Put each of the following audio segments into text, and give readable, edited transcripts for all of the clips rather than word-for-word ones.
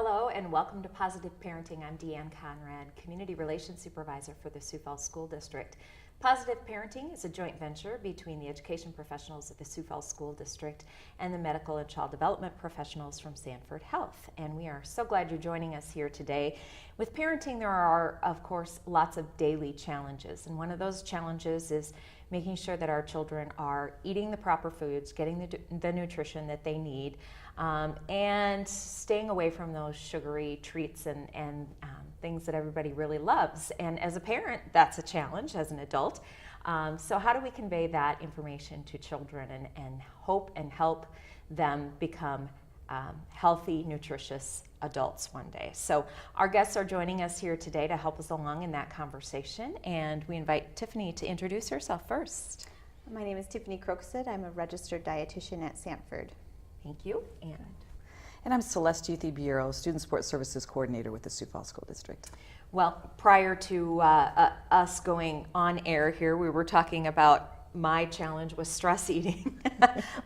Hello and welcome to Positive Parenting. I'm Deanne Conrad, Community Relations Supervisor for the Sioux Falls School District. Positive Parenting is a joint venture between the education professionals of the Sioux Falls School District and the medical and child development professionals from Sanford Health. And we are so glad you're joining us here today. With parenting, there are, of course, lots of daily challenges. And one of those challenges is making sure that our children are eating the proper foods, getting the nutrition that they need, and staying away from those sugary treats and things that everybody really loves. And as a parent, that's a challenge as an adult. So how do we convey that information to children and hope and help them become healthy, nutritious adults one day? So our guests are joining us here today to help us along in that conversation, and we invite Tiffany to introduce herself first. My name is Tiffany Crooksit. I'm a registered dietitian at Sanford. Thank you. And I'm Celeste Bureau, Student Support Services Coordinator with the Sioux Falls School District. Well, prior to us going on air here, we were talking about my challenge with stress eating.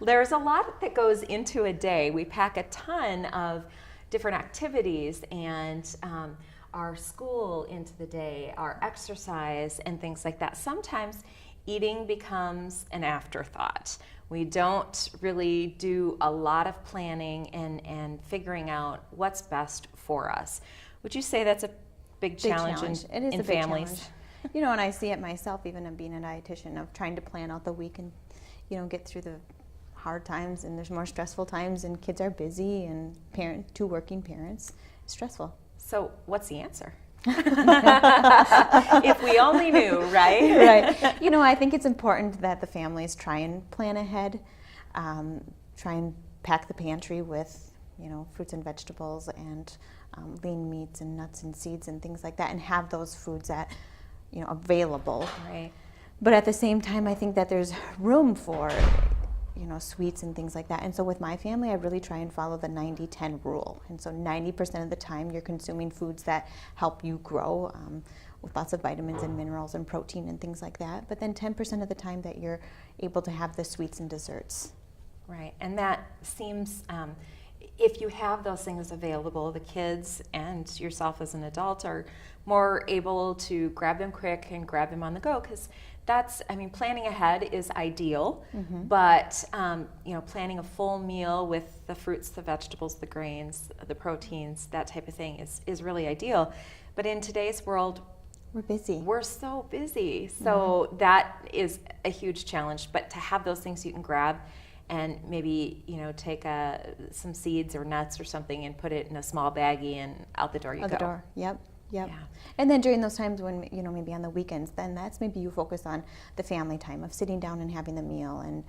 There's a lot that goes into a day. We pack a ton of different activities and our school into the day, our exercise and things like that. Sometimes eating becomes an afterthought. We don't really do a lot of planning and figuring out what's best for us. Would you say that's a big challenge in families? Challenge. You know, and I see it myself, even in being a dietitian, of trying to plan out the week and, you know, get through the hard times, and there's more stressful times, and kids are busy, and two working parents, it's stressful. So what's the answer? If we only knew, right? Right. You know, I think it's important that the families try and plan ahead, try and pack the pantry with, you know, fruits and vegetables and lean meats and nuts and seeds and things like that, and have those foods available. Right. But at the same time, I think that there's room for, you know, sweets and things like that. And so with my family, I really try and follow the 90-10 rule. And so 90% of the time you're consuming foods that help you grow with lots of vitamins and minerals and protein and things like that. But then 10% of the time that you're able to have the sweets and desserts. Right. And that seems, if you have those things available, the kids and yourself as an adult are more able to grab them quick and grab them on the go, because planning ahead is ideal, but planning a full meal with the fruits, the vegetables, the grains, the proteins, that type of thing is really ideal. But in today's world, we're busy. We're so busy. So that is a huge challenge. But to have those things you can grab and maybe, you know, take some seeds or nuts or something and put it in a small baggie and out the door you go. Out the door, yep. Yeah. And then during those times when, you know, maybe on the weekends, then that's maybe you focus on the family time of sitting down and having the meal, and,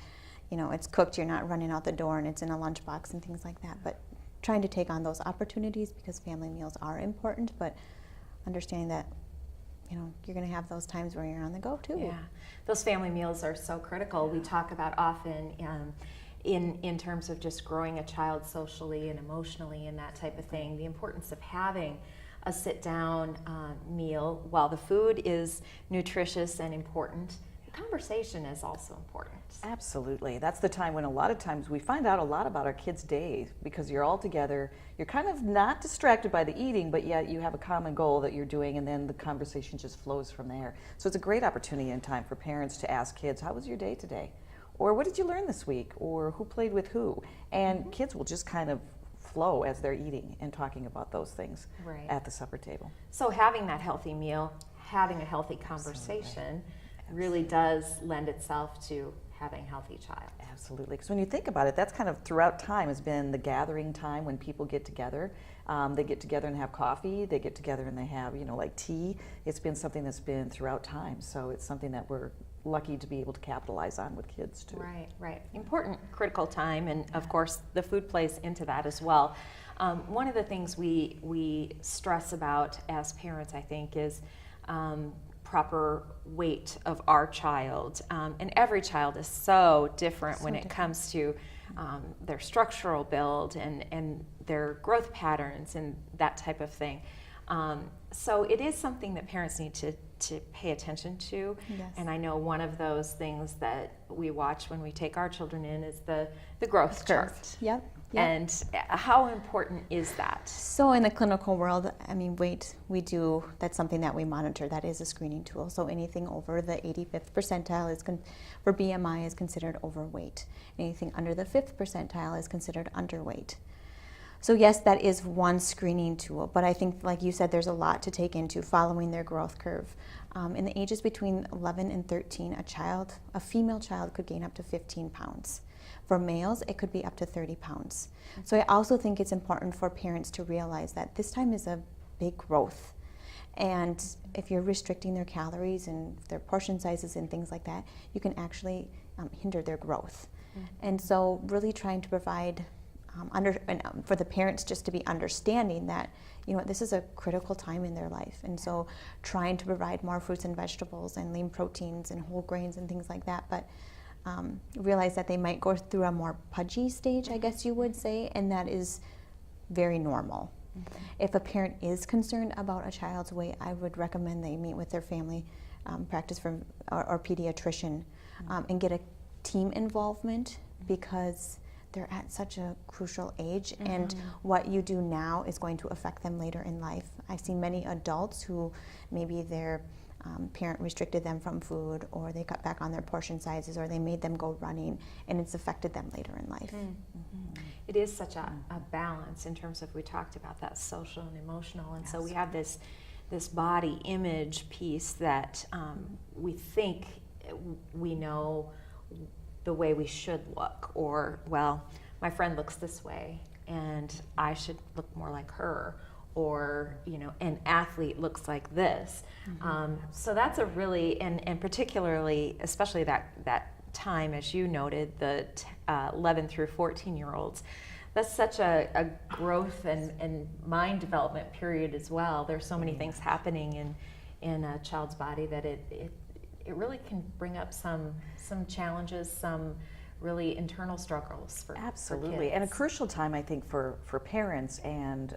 you know, it's cooked, you're not running out the door and it's in a lunchbox and things like that. But trying to take on those opportunities, because family meals are important, but understanding that, you know, you're going to have those times where you're on the go too. Yeah, those family meals are so critical. We talk about often in terms of just growing a child socially and emotionally and that type of thing, the importance of having a sit-down meal. While the food is nutritious and important, the conversation is also important. Absolutely. That's the time when a lot of times we find out a lot about our kids' days, because you're all together, you're kind of not distracted by the eating, but yet you have a common goal that you're doing, and then the conversation just flows from there. So it's a great opportunity and time for parents to ask kids, how was your day today? Or what did you learn this week? Or who played with who? And kids will just kind of flow as they're eating and talking about those things at the supper table. So having that healthy meal, having a healthy conversation really does lend itself to having a healthy child. Absolutely, because when you think about it, that's kind of throughout time has been the gathering time when people get together. They get together and have coffee, they get together and they have, you know, like tea. It's been something that's been throughout time, so it's something that we're lucky to be able to capitalize on with kids too. Right. Important, critical time, and of course the food plays into that as well. One of the things we stress about as parents, I think, is proper weight of our child, and every child is so different when it comes to their structural build and their growth patterns and that type of thing. So it is something that parents need to pay attention to. Yes. And I know one of those things that we watch when we take our children in is the growth chart. Yep. Yep. And how important is that? So in the clinical world, I mean, weight, that's something that we monitor. That is a screening tool. So anything over the 85th percentile for BMI is considered overweight. Anything under the 5th percentile is considered underweight. So yes, that is one screening tool, but I think, like you said, there's a lot to take into following their growth curve. In the ages between 11 and 13, a female child could gain up to 15 pounds. For males, it could be up to 30 pounds. So I also think it's important for parents to realize that this time is a big growth. And if you're restricting their calories and their portion sizes and things like that, you can actually hinder their growth. And so really trying to provide for the parents just to be understanding that, this is a critical time in their life. And so trying to provide more fruits and vegetables and lean proteins and whole grains and things like that. But realize that they might go through a more pudgy stage, I guess you would say, and that is very normal. If a parent is concerned about a child's weight, I would recommend they meet with their family practice or pediatrician and get a team involvement, because they're at such a crucial age, and what you do now is going to affect them later in life. I see many adults who maybe their parent restricted them from food, or they cut back on their portion sizes, or they made them go running, and it's affected them later in life. It is such a balance in terms of, we talked about that social and emotional, and so we have this body image piece that we think we know the way we should look, or, well, my friend looks this way and I should look more like her, or an athlete looks like this. So that's a really, and particularly, especially that time, as you noted, the 11 through 14-year-olds, that's such a growth and mind development period as well. There's so many things happening in a child's body that it really can bring up some challenges, some really internal struggles for Absolutely, kids. and a crucial time, I think, for parents and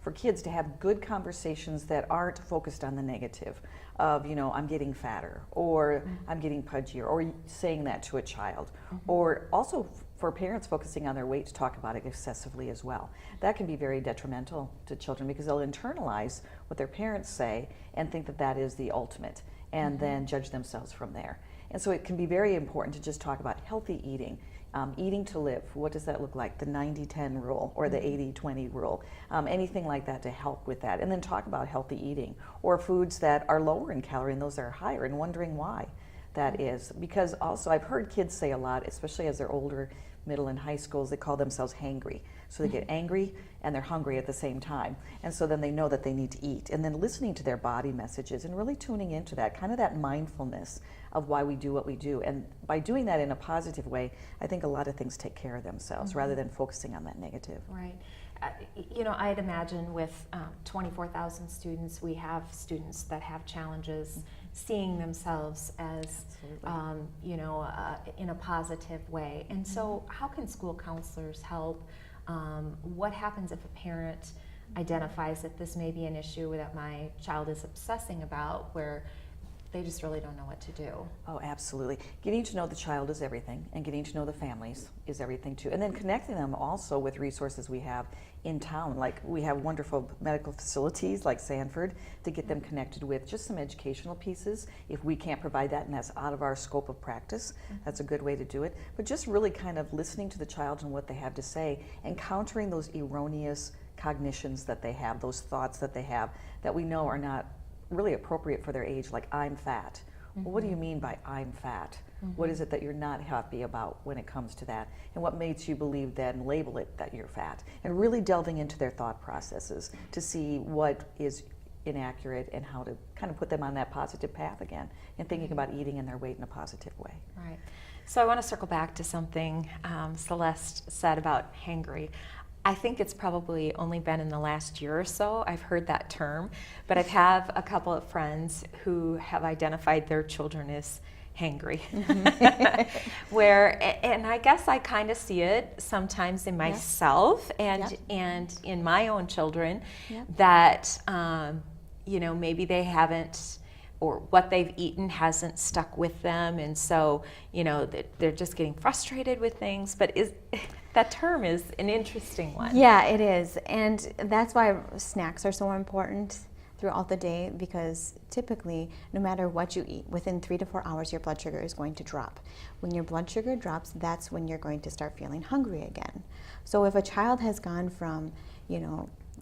for kids to have good conversations that aren't focused on the negative of, I'm getting fatter, or I'm getting pudgier, or saying that to a child, or also for parents focusing on their weight to talk about it excessively as well. That can be very detrimental to children, because they'll internalize what their parents say and think that that is the ultimate, and then judge themselves from there. And so it can be very important to just talk about healthy eating, eating to live. What does that look like? The 90-10 rule, or the 80-20 rule, anything like that to help with that. And then talk about healthy eating, or foods that are lower in calorie and those that are higher, and wondering why that is. Because also, I've heard kids say a lot, especially as they're older, middle and high schools, they call themselves hangry. So they get angry and they're hungry at the same time. And so then they know that they need to eat. And then listening to their body messages and really tuning into that, kind of that mindfulness of why we do what we do. And by doing that in a positive way, I think a lot of things take care of themselves rather than focusing on that negative. Right. I'd imagine with 24,000 students, we have students that have challenges seeing themselves as, in a positive way. And so how can school counselors help? What happens if a parent identifies that this may be an issue that my child is obsessing about, where they just really don't know what to do? Oh, absolutely. Getting to know the child is everything, and getting to know the families is everything too. And then connecting them also with resources we have in town. Like, we have wonderful medical facilities like Sanford to get them connected with just some educational pieces. If we can't provide that and that's out of our scope of practice, that's a good way to do it. But just really kind of listening to the child and what they have to say, and countering those erroneous cognitions that they have, those thoughts that they have that we know are not really appropriate for their age, like, I'm fat. Well, what do you mean by I'm fat? What is it that you're not happy about when it comes to that? And what makes you believe that and label it that you're fat? And really delving into their thought processes to see what is inaccurate and how to kind of put them on that positive path again, and thinking about eating and their weight in a positive way. Right. So I want to circle back to something Celeste said about hangry. I think it's probably only been in the last year or so I've heard that term, but I've have a couple of friends who have identified their children as hangry. And I guess I kind of see it sometimes in myself and in my own children, that maybe they haven't, or what they've eaten hasn't stuck with them, and so they're just getting frustrated with things. But that term is an interesting one. Yeah, it is, and that's why snacks are so important throughout the day, because typically, no matter what you eat, within 3 to 4 hours, your blood sugar is going to drop. When your blood sugar drops, that's when you're going to start feeling hungry again. So if a child has gone from,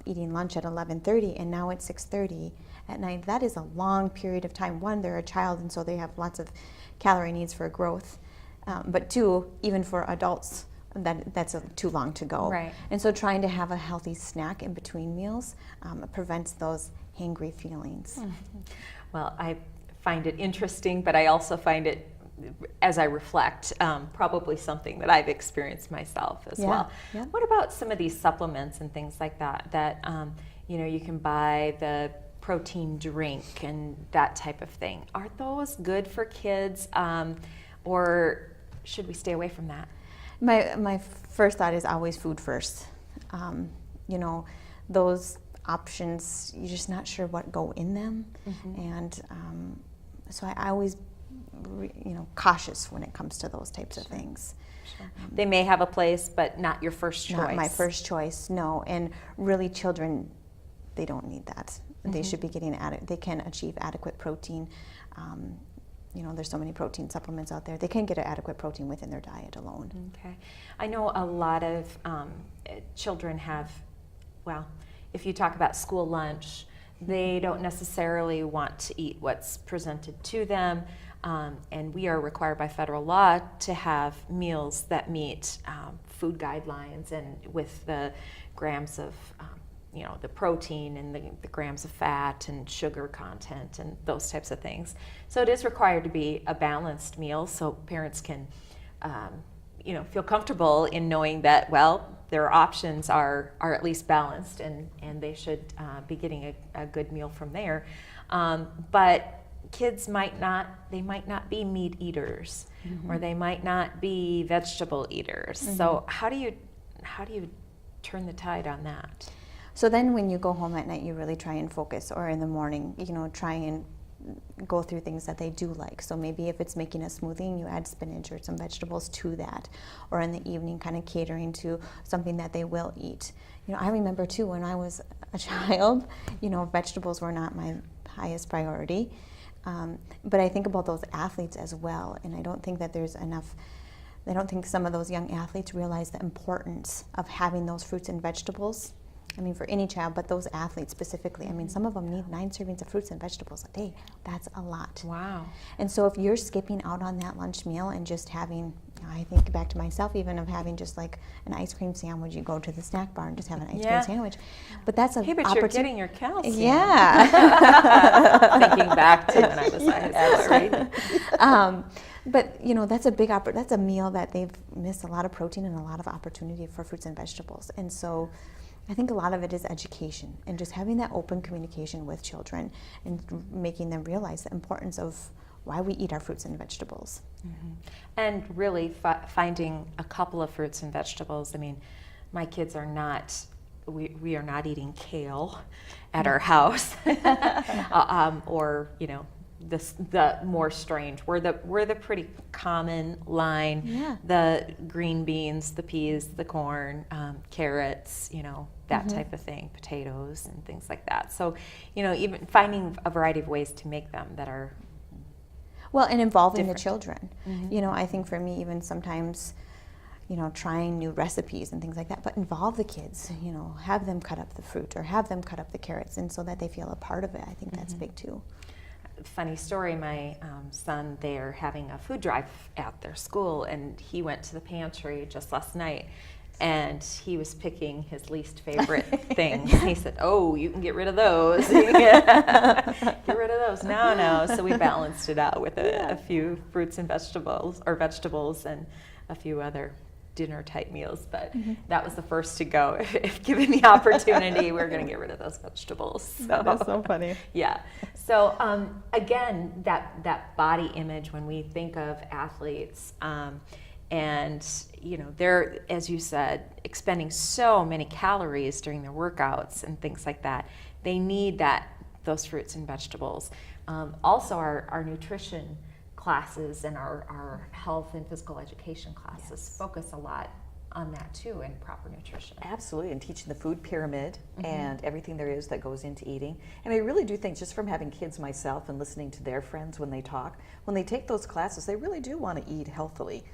eating lunch at 11:30 and now it's 6:30 at night, that is a long period of time. One, they're a child, and so they have lots of calorie needs for growth. But two, even for adults, that's too long to go. Right. And so trying to have a healthy snack in between meals prevents those hangry feelings. Well, I find it interesting, but I also find it, as I reflect, probably something that I've experienced myself as well. Yeah. What about some of these supplements and things like that you can buy, the protein drink and that type of thing? Are those good for kids, or should we stay away from that? My first thought is always food first. Those options, you're just not sure what go in them, and so I always cautious when it comes to those types of things. Sure. They may have a place, but not your first choice. Not my first choice, no. And really, children, they don't need that. They should be getting they can achieve adequate protein. There's so many protein supplements out there. They can get an adequate protein within their diet alone. Okay. I know a lot of children have, if you talk about school lunch, they don't necessarily want to eat what's presented to them. And we are required by federal law to have meals that meet food guidelines, and with the grams of the protein and the grams of fat and sugar content and those types of things. So it is required to be a balanced meal, so parents can feel comfortable in knowing that, their options are at least balanced, and they should be getting a good meal from there. But kids might not be meat eaters, or they might not be vegetable eaters. So how do you turn the tide on that? So then when you go home at night, you really try and focus, or in the morning, try and go through things that they do like. So maybe if it's making a smoothie, you add spinach or some vegetables to that, or in the evening kind of catering to something that they will eat. I remember too, when I was a child, vegetables were not my highest priority. But I think about those athletes as well, and I don't think that there's enough. I don't think some of those young athletes realize the importance of having those fruits and vegetables. For any child, but those athletes specifically. Some of them need 9 servings of fruits and vegetables a day. That's a lot. Wow. And so if you're skipping out on that lunch meal and just having, I think back to myself even, of having just like an ice cream sandwich, you go to the snack bar and just have an ice cream sandwich. But that's a but you're getting your calcium. Yeah. Thinking back to when I was high school. But that's a that's a meal that they've missed a lot of protein and a lot of opportunity for fruits and vegetables. And so I think a lot of it is education, and just having that open communication with children and making them realize the importance of why we eat our fruits and vegetables. And really finding a couple of fruits and vegetables. My kids are not, we are not eating kale at our house, or the more strange. We're the pretty common line. Yeah. The green beans, the peas, the corn, carrots, that type of thing, potatoes and things like that. So, even finding a variety of ways to make them that are and involving different. the children. I think for me, even sometimes, trying new recipes and things like that, but involve the kids. Have them cut up the fruit or have them cut up the carrots, and so that they feel a part of it. I think that's big too. Funny story, my son, they're having a food drive at their school, and he went to the pantry just last night, and he was picking his least favorite things. He said, you can get rid of those. Get rid of those. No. So we balanced it out with a few fruits and vegetables, and a few other dinner type meals, but that was the first to go. If given the opportunity, we're going to get rid of those vegetables. So. That's so funny. Yeah. So again, that body image, when we think of athletes, and they're, as you said, expending so many calories during their workouts and things like that. They need that those fruits and vegetables. Also, our nutrition classes and our health and physical education classes focus a lot on that too, and proper nutrition. Absolutely, and teaching the food pyramid and everything there is that goes into eating. And I really do think, just from having kids myself and listening to their friends when they talk, when they take those classes, they really do want to eat healthily.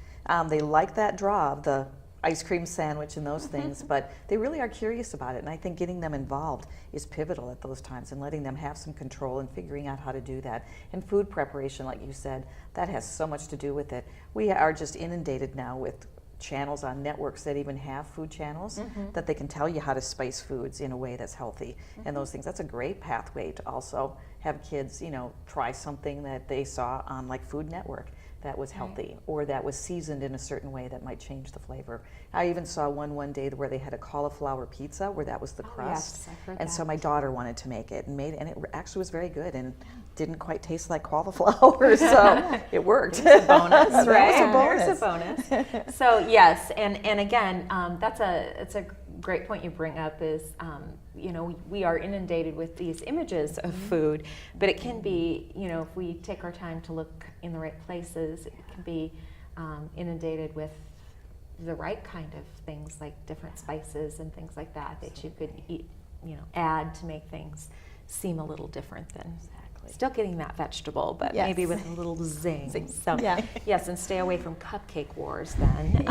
They like that draw of the ice cream sandwich and those things, but they really are curious about it. And I think getting them involved is pivotal at those times, and letting them have some control and figuring out how to do that. And food preparation, like you said, that has so much to do with it. We are just inundated now with channels on networks that even have food channels that they can tell you how to spice foods in a way that's healthy and those things. That's a great pathway to also have kids, you know, try something that they saw on like Food Network that was healthy or that was seasoned in a certain way that might change the flavor. I even saw one day where they had a cauliflower pizza where that was the crust. Yes, I've heard and that. So my daughter wanted to make it and made it, and it actually was very good and didn't quite taste like cauliflower, so it worked. There's a bonus, right? There's a bonus. So yes, and again, it's a great point you bring up is, you know, we are inundated with these images of food, but it can be, you know, if we take our time to look in the right places, it can be inundated with the right kind of things like different spices and things like that that you could eat, you know, add to make things seem a little different than still getting that vegetable, but maybe with a little zing. So yes, and stay away from cupcake wars then.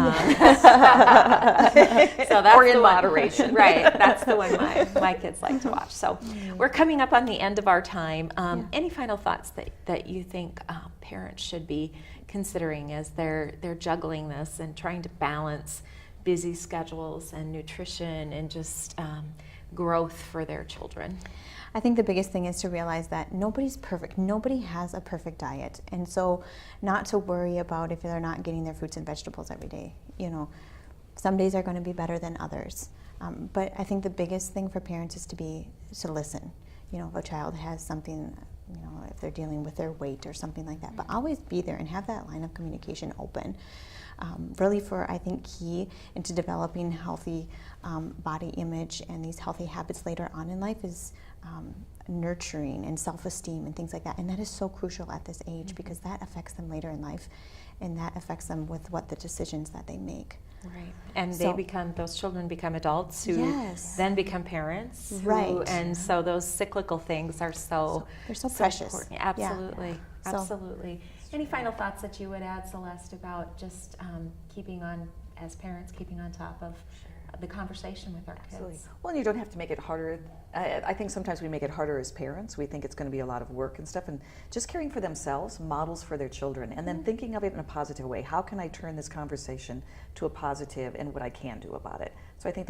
So that's or in the one, moderation. right? That's the one my kids like to watch. So we're coming up on the end of our time. Any final thoughts that you think parents should be considering as they're juggling this and trying to balance busy schedules and nutrition and just growth for their children? I think the biggest thing is to realize that nobody's perfect. Nobody has a perfect diet. And so not to worry about if they're not getting their fruits and vegetables every day. You know, some days are going to be better than others. But I think the biggest thing for parents is to listen. You know, if a child has something, you know, if they're dealing with their weight or something like that, but always be there and have that line of communication open. Really I think key into developing healthy body image and these healthy habits later on in life is nurturing and self-esteem and things like that. And that is so crucial at this age because that affects them later in life and that affects them with what the decisions that they make. Right. And those children become adults who then become parents. Right. And so those cyclical things are they're so precious. Important. Absolutely. Yeah. Absolutely. Any final thoughts that you would add, Celeste, about just keeping on top of the conversation with our kids? Well, and you don't have to make it harder. I think sometimes we make it harder as parents. We think it's going to be a lot of work and stuff, and just caring for themselves models for their children, and then thinking of it in a positive way. How can I turn this conversation to a positive and what I can do about it? So I think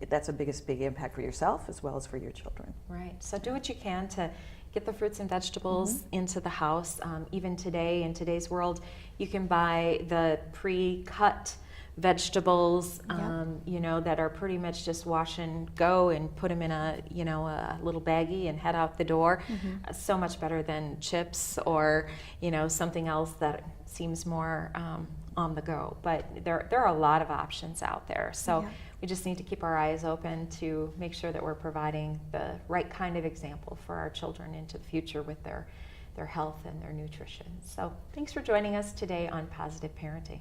that's a big impact for yourself as well as for your children. Right. So do what you can to get the fruits and vegetables into the house. Even today, in today's world, you can buy the pre-cut vegetables, you know, that are pretty much just wash and go and put them in a little baggie and head out the door. So much better than chips or, you know, something else that seems more on the go. But there are a lot of options out there. So we just need to keep our eyes open to make sure that we're providing the right kind of example for our children into the future with their health and their nutrition. So thanks for joining us today on Positive Parenting.